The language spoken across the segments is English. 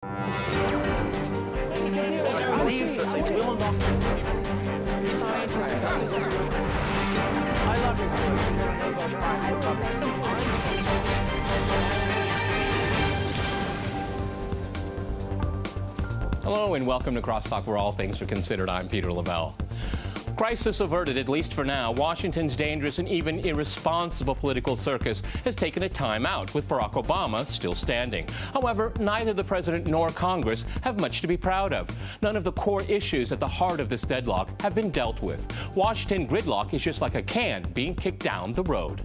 Hello and welcome to CrossTalk, where all things are considered. I'm Peter Lavelle. Crisis averted, at least for now. Washington's dangerous and even irresponsible political circus has taken a time out, with Barack Obama still standing. However, neither the president nor Congress have much to be proud of. None of the core issues at the heart of this deadlock have been dealt with. Washington gridlock is just like a can being kicked down the road.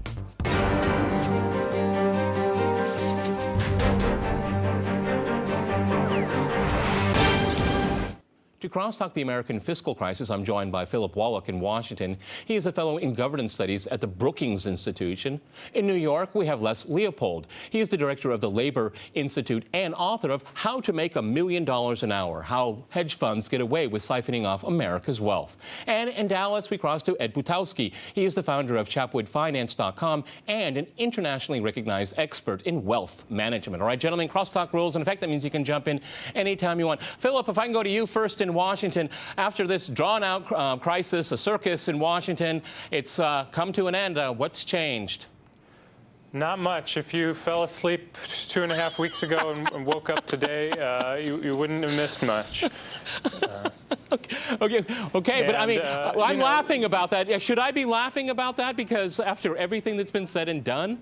To CrossTalk the American fiscal crisis, I'm joined by Philip Wallach in Washington. He is a fellow in governance studies at the Brookings Institution. In New York, we have Leopold. He is the director of the Labor Institute and author of How to Make $1 Million an Hour, How Hedge Funds Get Away with Siphoning Off America's Wealth. And in Dallas, we cross to Ed Butowsky. He is the founder of ChapwoodFinance.com and an internationally recognized expert in wealth management. All right, gentlemen, CrossTalk rules in effect. That means you can jump in anytime you want. Philip, if I can go to you first in Washington. After this drawn-out crisis, a circus in Washington, it's come to an end. What's changed? Not much. If you fell asleep 2.5 weeks ago and woke up today, you wouldn't have missed much. Okay, but I mean, I'm laughing about that. Should I be laughing about that? Because after everything that's been said and done,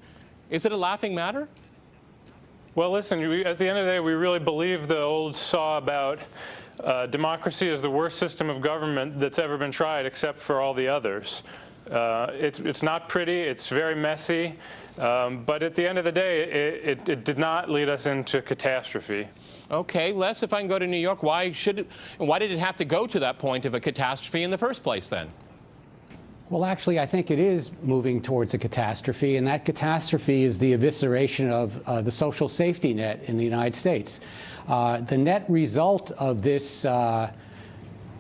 is it a laughing matter? Well, listen, at the end of the day, we really believe the old saw about democracy is the worst system of government that's ever been tried, except for all the others. It's not pretty, it's very messy, but at the end of the day, it did not lead us into catastrophe. Okay, Les, if I can go to New York, why did it have to go to that point of a catastrophe in the first place then? Well, actually, I think it is moving towards a catastrophe, and that catastrophe is the evisceration of the social safety net in the United States. The net result of this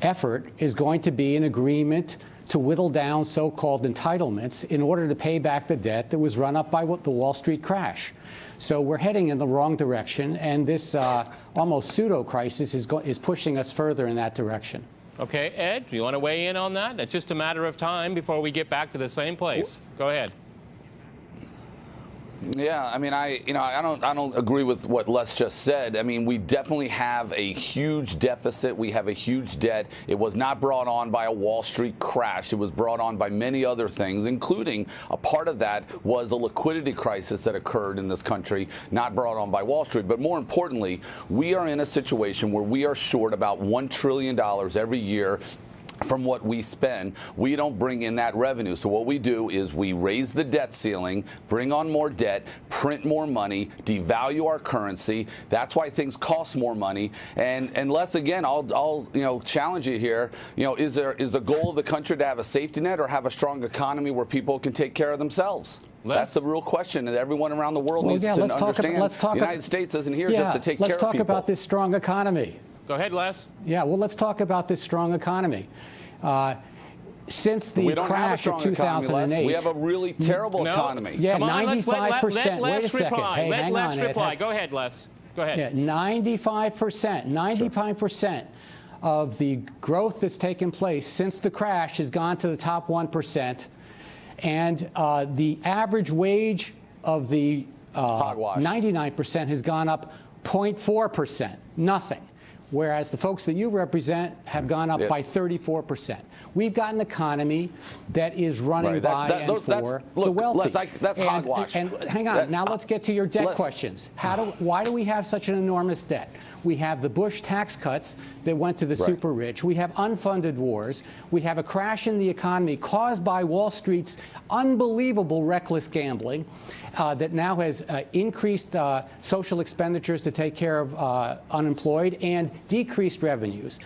effort is going to be an agreement to whittle down so-called entitlements in order to pay back the debt that was run up by the Wall Street crash. So we're heading in the wrong direction, and this almost pseudo-crisis is pushing us further in that direction. Okay, Ed, do you want to weigh in on that? It's just a matter of time before we get back to the same place. Go ahead. Yeah, I mean, I don't agree with what Les just said. I mean, we definitely have a huge deficit. We have a huge debt. It was not brought on by a Wall Street crash. It was brought on by many other things, including a part of that was a liquidity crisis that occurred in this country, not brought on by Wall Street. But more importantly, we are in a situation where we are short about $1 trillion every year from what we spend. We don't bring in that revenue. So what we do is we raise the debt ceiling, bring on more debt, print more money, devalue our currency. That's why things cost more money. And Les, again, I'll challenge you here. Is the goal of the country to have a safety net or have a strong economy where people can take care of themselves? That's the real question that everyone around the world needs to understand. The United States isn't here just to take care of people. Let's talk about this strong economy. Go ahead, Les. Yeah, well, let's talk about this strong economy. Since the crash of 2008, we have a really terrible economy. Yeah, come on, 95%. Wait a second. Hey, let Les reply. Go ahead, Les. Go ahead. Yeah, 95% of the growth that's taken place since the crash has gone to the top 1%, and the average wage of the 99% has gone up 0.4%. Nothing. Whereas the folks that you represent have gone up by 34%. We've got an economy that is running by and for the wealthy. That's hogwash. And hang on, now let's get to your debt questions. Why do we have such an enormous debt? We have the Bush tax cuts that went to the super rich. We have unfunded wars. We have a crash in the economy caused by Wall Street's unbelievable reckless gambling that now has increased social expenditures to take care of unemployed and decreased revenues.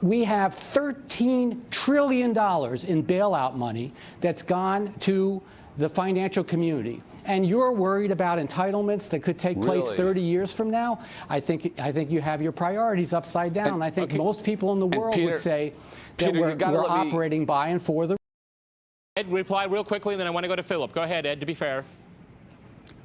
We have $13 trillion in bailout money that's gone to the financial community. And you're worried about entitlements that could take place 30 years from now? I think you have your priorities upside down. And I think most people in the world would say that we're operating by and for the... Ed, reply real quickly, and then I want to go to Philip. Go ahead, Ed, to be fair.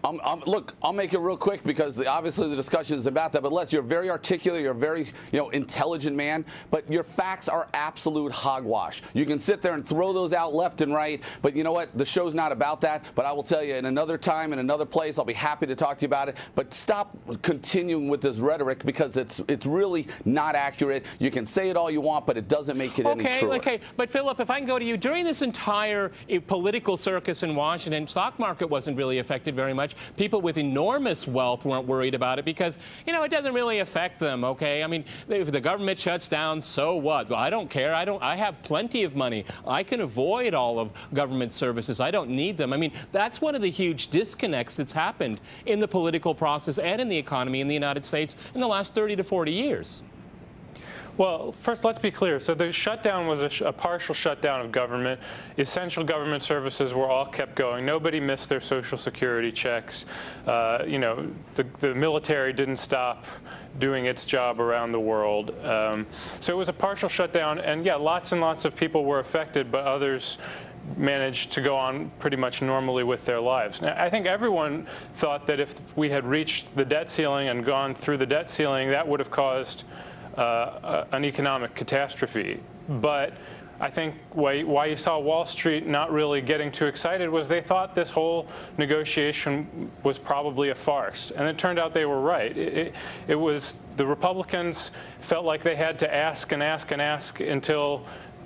Look, I'll make it real quick because obviously the discussion is about that. But Les, you're very articulate. You're a very intelligent man. But your facts are absolute hogwash. You can sit there and throw those out left and right. But you know what? The show's not about that. But I will tell you, in another time, in another place, I'll be happy to talk to you about it. But stop continuing with this rhetoric because it's really not accurate. You can say it all you want, but it doesn't make it any truer. Okay. But Philip, if I can go to you, during this entire political circus in Washington, stock market wasn't really affected very much. People with enormous wealth weren't worried about it because, it doesn't really affect them, okay? I mean, if the government shuts down, so what? Well, I don't care. I have plenty of money. I can avoid all of government services. I don't need them. I mean, that's one of the huge disconnects that's happened in the political process and in the economy in the United States in the last 30 to 40 years. Well, first, let's be clear. So the shutdown was a partial shutdown of government. Essential government services were all kept going. Nobody missed their Social Security checks. The military didn't stop doing its job around the world. So it was a partial shutdown. And, yeah, lots and lots of people were affected, but others managed to go on pretty much normally with their lives. Now, I think everyone thought that if we had reached the debt ceiling and gone through the debt ceiling, that would have caused an economic catastrophe. But I think why you saw Wall Street not really getting too excited was they thought this whole negotiation was probably a farce. And it turned out they were right. It was the Republicans felt like they had to ask and ask and ask until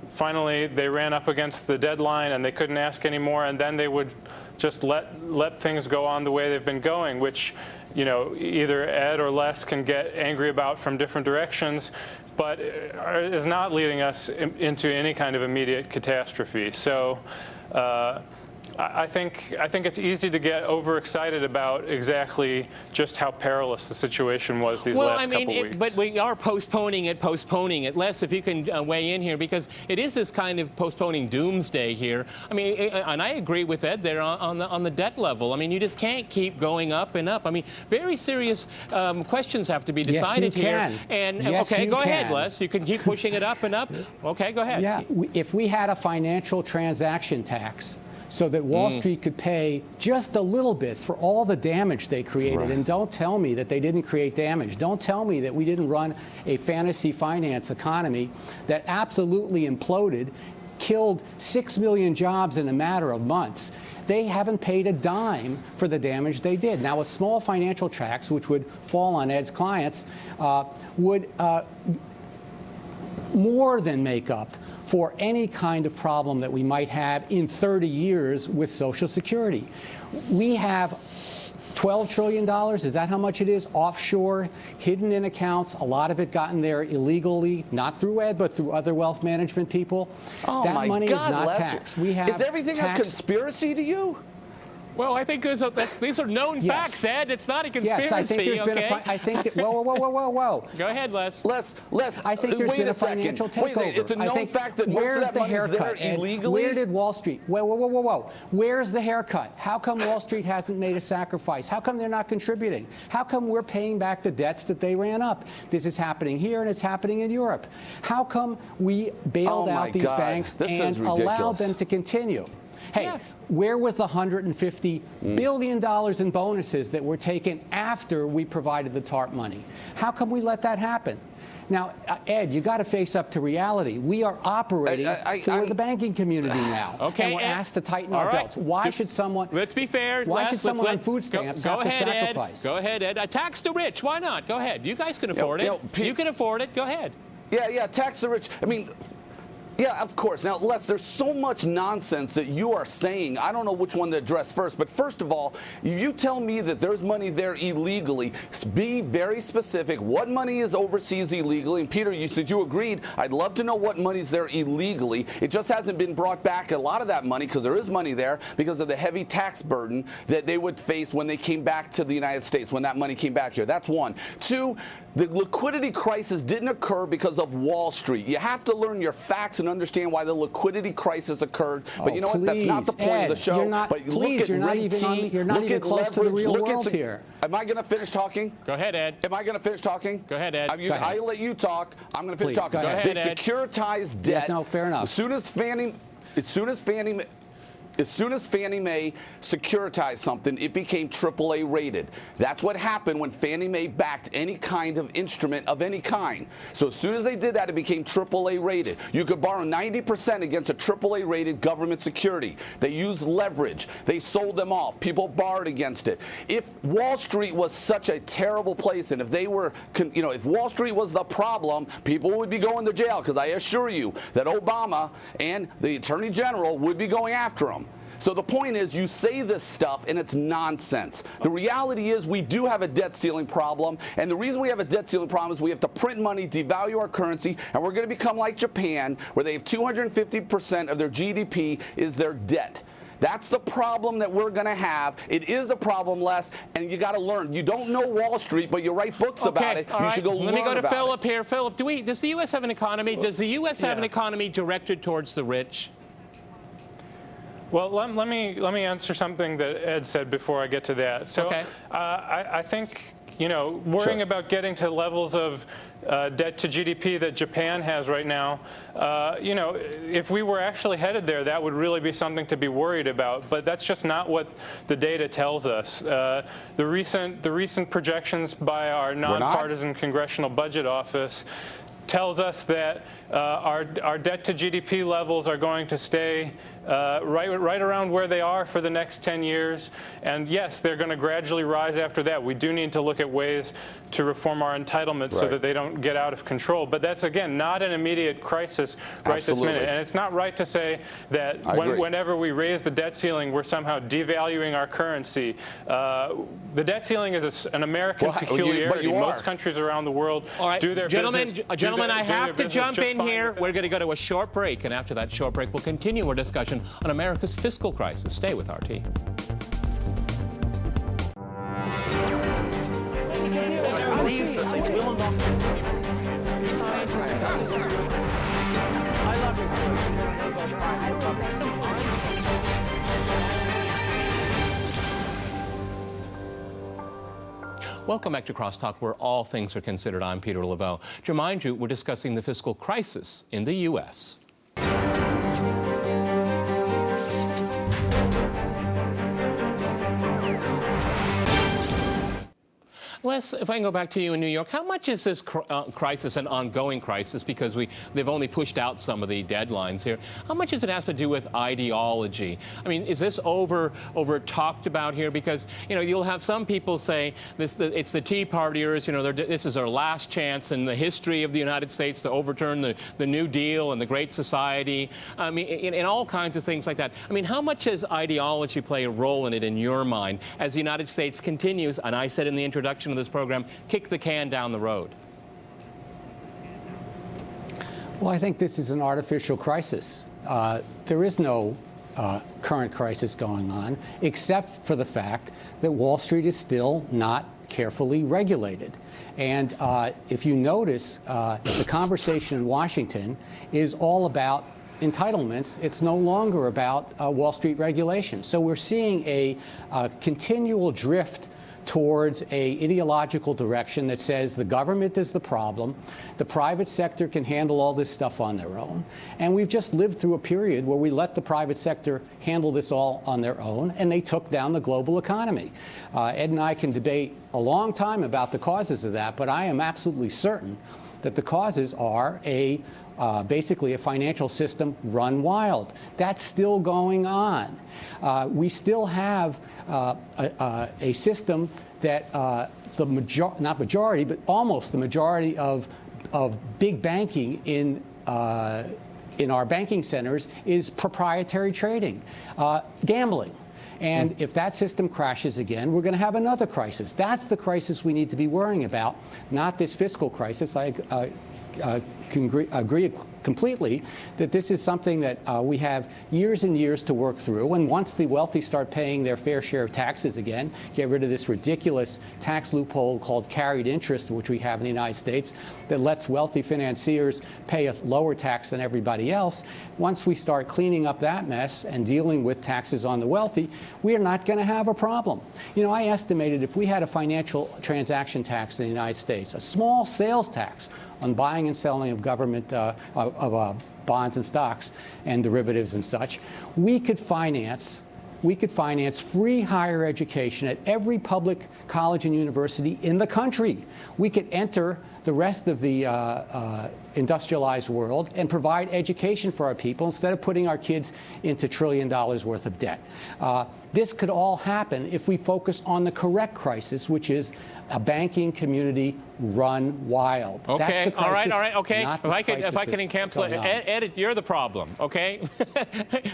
finally they ran up against the deadline and they couldn't ask anymore, and then they would just let things go on the way they've been going, which either Ed or Les can get angry about from different directions, but is not leading us into any kind of immediate catastrophe. So I think it's easy to get overexcited about exactly just how perilous the situation was these last couple weeks. But we are postponing it. Les, if you can weigh in here, because it is this kind of postponing doomsday here. I mean, and I agree with Ed there on the debt level. I mean, you just can't keep going up and up. I mean, very serious questions have to be decided here. And yes, okay, go ahead, can. Les. You can keep pushing it up and up. Okay, go ahead. Yeah, if we had a financial transaction tax, so that Wall Street could pay just a little bit for all the damage they created. Right. And don't tell me that they didn't create damage. Don't tell me that we didn't run a fantasy finance economy that absolutely imploded, killed 6 million jobs in a matter of months. They haven't paid a dime for the damage they did. Now, a small financial tax, which would fall on Ed's clients, would more than make up for any kind of problem that we might have in 30 years with Social Security. We have $12 trillion, is that how much it is, offshore, hidden in accounts, a lot of it gotten there illegally, not through Ed, but through other wealth management people. Oh, that my money God, is not Les, taxed. We have is everything a conspiracy to you? Well, I think these are known facts, Ed. It's not a conspiracy. Yes, I think there's been I think that, whoa. Go ahead, Les. Les, I think there's been a financial takeover. Wait, it's a known fact that most of that money is there illegally? Where did Wall Street? Whoa. Where's the haircut? How come Wall Street hasn't made a sacrifice? How come they're not contributing? How come we're paying back the debts that they ran up? This is happening here and it's happening in Europe. How come we bailed out these banks and allowed them to continue? Hey, where was the $150 billion in bonuses that were taken after we provided the TARP money? How come we let that happen? Now, Ed, you got to face up to reality. We are operating for the banking community now. Okay, and we're asked to tighten our belts. Why should someone... Let's be fair. Why should someone on food stamps have to sacrifice? Go ahead, Ed. Tax the rich. Why not? Go ahead. You guys can afford it. You can afford it. Go ahead. Yeah, tax the rich. I mean... Yeah, of course. Now, Les, there's so much nonsense that you are saying. I don't know which one to address first. But first of all, you tell me that there's money there illegally. Be very specific. What money is overseas illegally? And Peter, you said you agreed. I'd love to know what money's there illegally. It just hasn't been brought back, a lot of that money, because there is money there because of the heavy tax burden that they would face when they came back to the United States, when that money came back here. That's one. Two, the liquidity crisis didn't occur because of Wall Street. You have to learn your facts and understand why the liquidity crisis occurred. But you know what? That's not the point of the show. You're not, but look at you're not even close to the real world here. Am I going to finish talking? Go ahead, Ed. Am I going to finish talking? Go ahead, Ed. I let you talk. I'm going to finish talking. Go ahead, They securitized debt. Yes, no, fair enough. As soon as Fannie As soon as Fannie Mae securitized something, it became AAA rated. That's what happened when Fannie Mae backed any kind of instrument of any kind. So as soon as they did that, it became AAA rated. You could borrow 90% against a AAA rated government security. They used leverage. They sold them off. People borrowed against it. If Wall Street was such a terrible place, and if they were, if Wall Street was the problem, people would be going to jail, because I assure you that Obama and the Attorney General would be going after them. So the point is, you say this stuff and it's nonsense. The reality is we do have a debt ceiling problem, and the reason we have a debt ceiling problem is we have to print money, devalue our currency, and we're going to become like Japan, where they have 250% of their GDP is their debt. That's the problem that we're going to have. It is a problem, Les, and you got to learn. You don't know Wall Street, but you write books about it. You should go learn about it. Let me go to Philip here. Philip, does the U.S. have an economy? Does the U.S. have an economy directed towards the rich? Well, let me answer something that Ed said before I get to that. So I think, worrying about getting to levels of debt to GDP that Japan has right now, if we were actually headed there, that would really be something to be worried about. But that's just not what the data tells us. The recent projections by our nonpartisan Congressional Budget Office tells us that our debt to GDP levels are going to stay right around where they are for the next 10 years. And yes, they're going to gradually rise after that. We do need to look at ways to reform our entitlements so that they don't get out of control. But that's, again, not an immediate crisis this minute. And it's not right to say that whenever we raise the debt ceiling, we're somehow devaluing our currency. The debt ceiling is an American peculiarity. Most countries around the world do their business. Gentlemen, I have to jump in here. We're going to go to a short break, and after that short break, we'll continue our discussion on America's fiscal crisis. Stay with RT. Welcome back to CrossTalk, where all things are considered. I'm Peter Lavelle. To remind you, we're discussing the fiscal crisis in the U.S. Les, if I can go back to you in New York, how much is this crisis an ongoing crisis, because they've only pushed out some of the deadlines here? How much does it have to do with ideology? I mean, is this over talked about here? Because, you'll have some people say it's the Tea Partiers, this is our last chance in the history of the United States to overturn the New Deal and the Great Society. I mean, in all kinds of things like that. I mean, how much does ideology play a role in it in your mind as the United States continues, and I said in the introduction of this program, kick the can down the road? Well, I think this is an artificial crisis. There is no current crisis going on, except for the fact that Wall Street is still not carefully regulated. And if you notice, the conversation in Washington is all about entitlements. It's no longer about Wall Street regulation. So we're seeing a continual drift towards a ideological direction that says the government is the problem, the private sector can handle all this stuff on their own. And we've just lived through a period where we let the private sector handle this all on their own, and they took down the global economy. Ed and I can debate a long time about the causes of that, but I am absolutely certain that the causes are basically a financial system run wild. That's still going on. We still have a system that not majority, but almost the majority of big banking in our banking centers is proprietary trading, gambling. And if that system crashes again, we're going to have another crisis. That's the crisis we need to be worrying about, not this fiscal crisis. I agree completely that this is something that we have years and years to work through. And once the wealthy start paying their fair share of taxes again, get rid of this ridiculous tax loophole called carried interest, which we have in the United States, that lets wealthy financiers pay a lower tax than everybody else. Once we start cleaning up that mess and dealing with taxes on the wealthy, we are not going to have a problem. I estimated if we had a financial transaction tax in the United States, a small sales tax on buying and selling of government bonds and stocks and derivatives and such, we could finance free higher education at every public college and university in the country. We could enter the rest of the industrialized world and provide education for our people instead of putting our kids into $1 trillion worth of debt. This could all happen if we focus on the correct crisis, which is a banking community run wild. Okay, That's the crisis, all right, okay. If I can encapsulate, Ed, you're the problem, okay?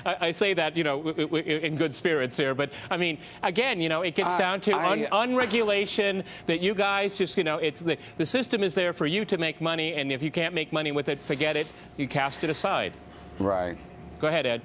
I say that, you know, in good spirits here, but I mean, again, you know, it gets down to unregulation. That you guys just, you know, it's the system is there for you to make money, and if you can't make money with it, forget it. You cast it aside. Right. Go ahead, Ed.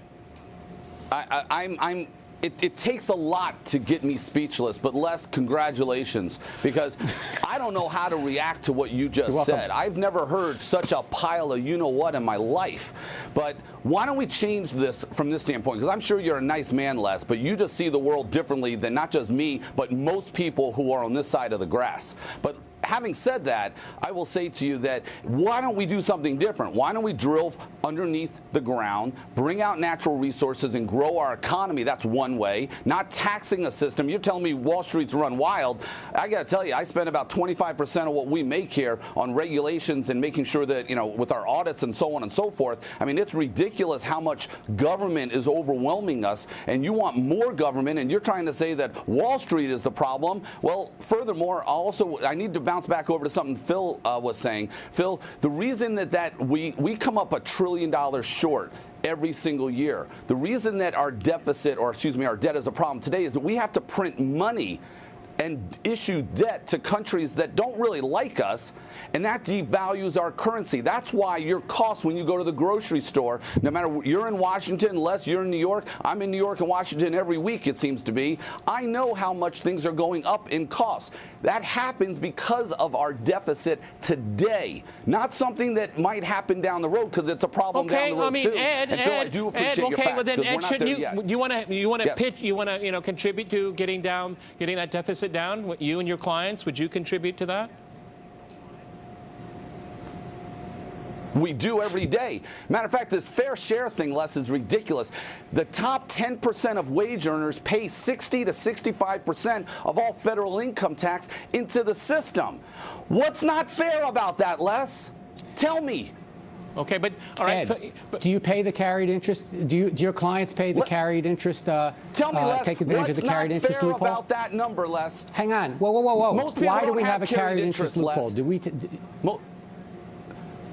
It takes a lot to get me speechless, but Les, congratulations, because I don't know how to react to what you just said. I've never heard such a pile of you-know-what in my life. But why don't we change this from this standpoint? Because I'm sure you're a nice man, Les, but you just see the world differently than not just me, but most people who are on this side of the grass. But having said that, I will say to you that why don't we do something different? Why don't we drill underneath the ground, bring out natural resources, and grow our economy? That's one way. Not taxing a system. You're telling me Wall Street's run wild. I got to tell you, I spend about 25% of what we make here on regulations and making sure that, you know, with our audits and so on and so forth. I mean, it's ridiculous how much government is overwhelming us, and you want more government, and you're trying to say that Wall Street is the problem. Well, furthermore, also, I need to bounce back over to something Phil was saying. Phil, the reason that we come up $1 trillion short every single year, the reason that our deficit, or excuse me, our debt is a problem today is that we have to print money and issue debt to countries that don't really like us, and that devalues our currency. That's why your costs when you go to the grocery store, no matter you're in Washington, Les, you're in New York, I'm in New York and Washington every week, it seems to be. I know how much things are going up in costs. That happens because of our deficit today, not something that might happen down the road, because it's a problem down the road too. Ed, and Phil, I do appreciate your facts, well then, Ed, shouldn't you want to Yes. pitch, you want to, you know, contribute to getting that deficit down? You and your clients, would you contribute to that? We do every day. Matter of fact, this fair share thing, Les, is ridiculous. The top 10% of wage earners pay 60 to 65% of all federal income tax into the system. What's not fair about that, Les? Tell me. Okay, but all right. Ed, do you pay the carried interest? Do your clients pay the carried interest? Tell me, Les, take advantage of the carried interest loophole? What's not fair about that number, Les? Hang on. Whoa. Most people Why do don't we have a carried carried interest loophole? Do we?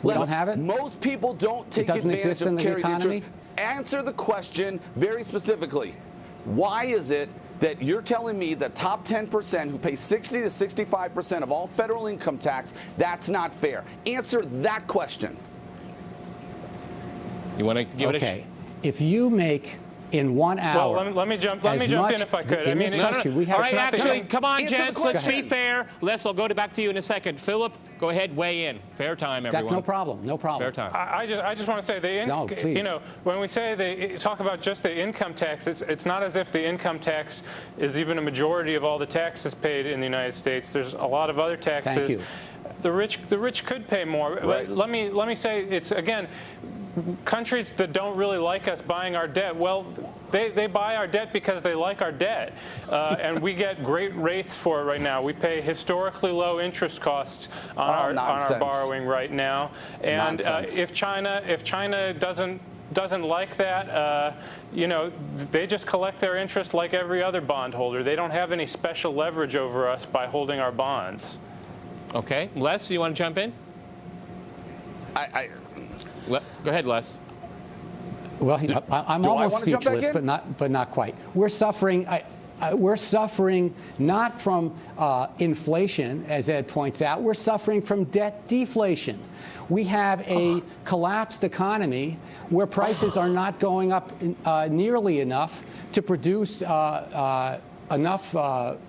We don't have it? Most people don't take advantage of carried interest. Answer the question very specifically. Why is it that you're telling me the top 10% who pay 60 to 65% of all federal income tax, that's not fair? Answer that question. You want to give it a Okay. If you make in 1 hour. Well, let me jump in if I could. I mean, all right, actually, come on, gents, let's be question. fair. I'll go back to you in a second. Philip, go ahead, weigh in. Fair time, everyone. That's no problem. No problem. Fair time. I just want to say you know, when we say they talk about just the income tax, it's not as if the income tax is even a majority of all the taxes paid in the United States. There's a lot of other taxes. Thank you. The rich could pay more. Right. But let me say, it's again, countries that don't really like us buying our debt, well, they buy our debt because they like our debt, and we get great rates for it right now. We pay historically low interest costs on our borrowing right now, and if China doesn't like that, you know, they just collect their interest like every other bondholder. They don't have any special leverage over us by holding our bonds. Okay, Les, you want to jump in? Go ahead, Les. Well, I'm almost speechless, but not quite. We're suffering. We're suffering not from inflation, as Ed points out. We're suffering from debt deflation. We have a collapsed economy where prices are not going up nearly enough to produce enough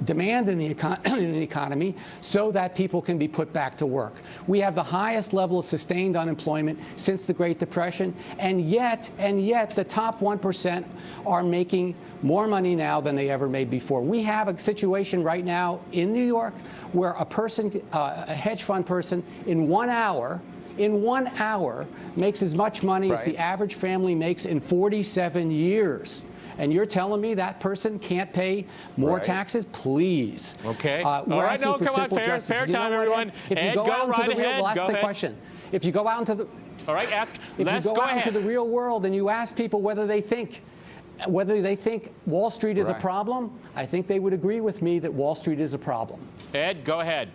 demand in the economy so that people can be put back to work. We have the highest level of sustained unemployment since the Great Depression, and yet the top 1% are making more money now than they ever made before. We have a situation right now in New York where a hedge fund person, in 1 hour, in 1 hour makes as much money as the average family makes in 47 years. And you're telling me that person can't pay more taxes? Please. Okay. All right, no, come on, fair time, everyone. If you go out into the real, well, that's the question. If you go out into the all right, ask. If you go out into the real world and you ask people whether they think Wall Street is a problem, I think they would agree with me that Wall Street is a problem. Ed, go ahead.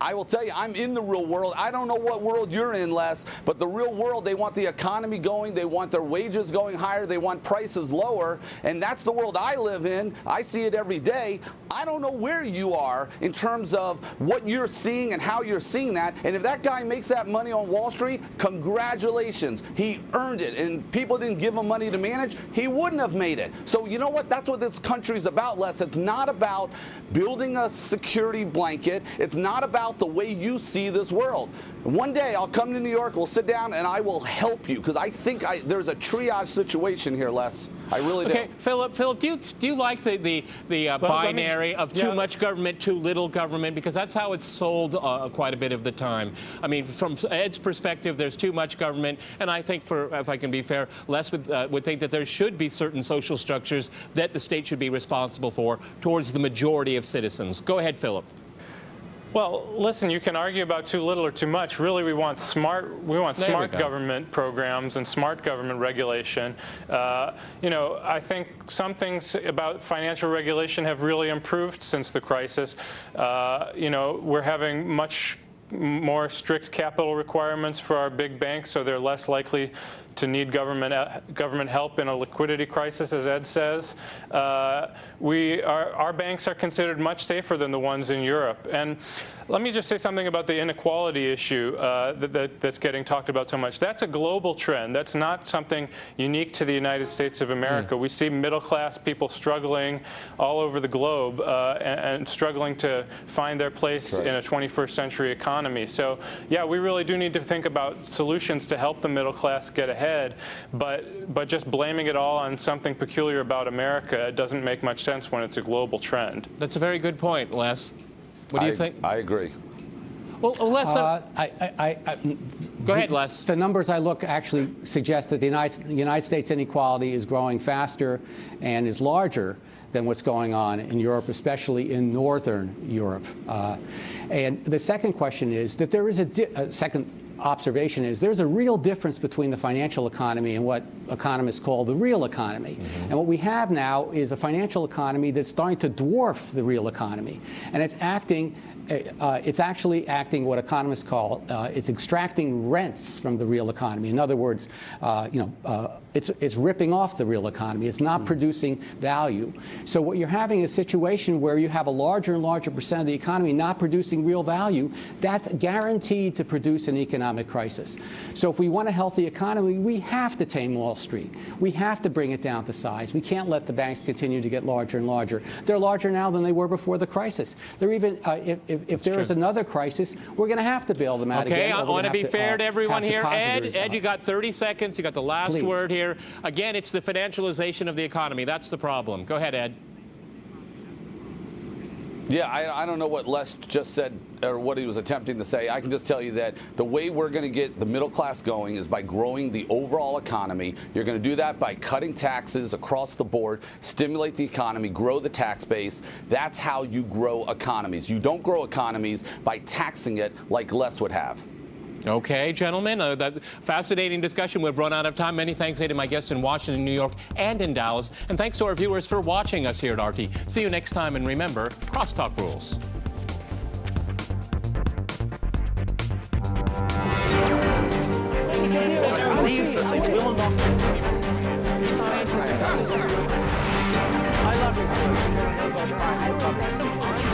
I will tell you, I'm in the real world. I don't know what world you're in, Les, but the real world, they want the economy going. They want their wages going higher. They want prices lower. And that's the world I live in. I see it every day. I don't know where you are in terms of what you're seeing and how you're seeing that. And if that guy makes that money on Wall Street, congratulations. He earned it. And if people didn't give him money to manage, he wouldn't have made it. So you know what? That's what this country's about, Les. It's not about building a security blanket. It's not about the way you see this world. One day I'll come to New York, we'll sit down, and I will help you, because I think there's a triage situation here, Les. I really do. Okay, Philip, do you like the binary of too much government, too little government? Because that's how it's sold quite a bit of the time. I mean, from Ed's perspective, there's too much government, and I think, if I can be fair, Les would think that there should be certain social structures that the state should be responsible for towards the majority of citizens. Go ahead, Philip. Well, listen, you can argue about too little or too much. Really, we want smart government programs and smart government regulation. You know, I think some things about financial regulation have really improved since the crisis. You know, we're having much more strict capital requirements for our big banks, so they're less likely to need government help in a liquidity crisis, as Ed says. Our banks are considered much safer than the ones in Europe. And let me just say something about the inequality issue that's getting talked about so much. That's a global trend. That's not something unique to the United States of America. We see middle-class people struggling all over the globe and struggling to find their place in a 21st century economy. So, yeah, we really do need to think about solutions to help the middle class get ahead, but just blaming it all on something peculiar about America doesn't make much sense when it's a global trend. That's a very good point, Les. What do you think? I agree. Well, Les, go ahead, Les. The numbers I look actually suggest that the United States inequality is growing faster and is larger than what's going on in Europe, especially in Northern Europe. And the second question is that there is a second observation is there's a real difference between the financial economy and what economists call the real economy. And what we have now is a financial economy that's starting to dwarf the real economy. And it's actually acting what economists call, it's extracting rents from the real economy. In other words, it's ripping off the real economy. It's not producing value. So what you're having is a situation where you have a larger and larger percent of the economy not producing real value. That's guaranteed to produce an economic crisis. So if we want a healthy economy, we have to tame Wall Street. We have to bring it down to size. We can't let the banks continue to get larger and larger. They're larger now than they were before the crisis. They're even, if there is another crisis, we're going to have to bail them out again. Okay, I want to be fair to everyone here. Ed, you got 30 seconds. You got the last word here. Again, it's the financialization of the economy. That's the problem. Go ahead, Ed. Yeah, I don't know what Les just said or what he was attempting to say. I can just tell you that the way we're going to get the middle class going is by growing the overall economy. You're going to do that by cutting taxes across the board, stimulate the economy, grow the tax base. That's how you grow economies. You don't grow economies by taxing it like Les would have. Okay, gentlemen, that fascinating discussion. We've run out of time. Many thanks to my guests in Washington, New York, and in Dallas. And thanks to our viewers for watching us here at RT. See you next time, and remember, crosstalk rules. I love you.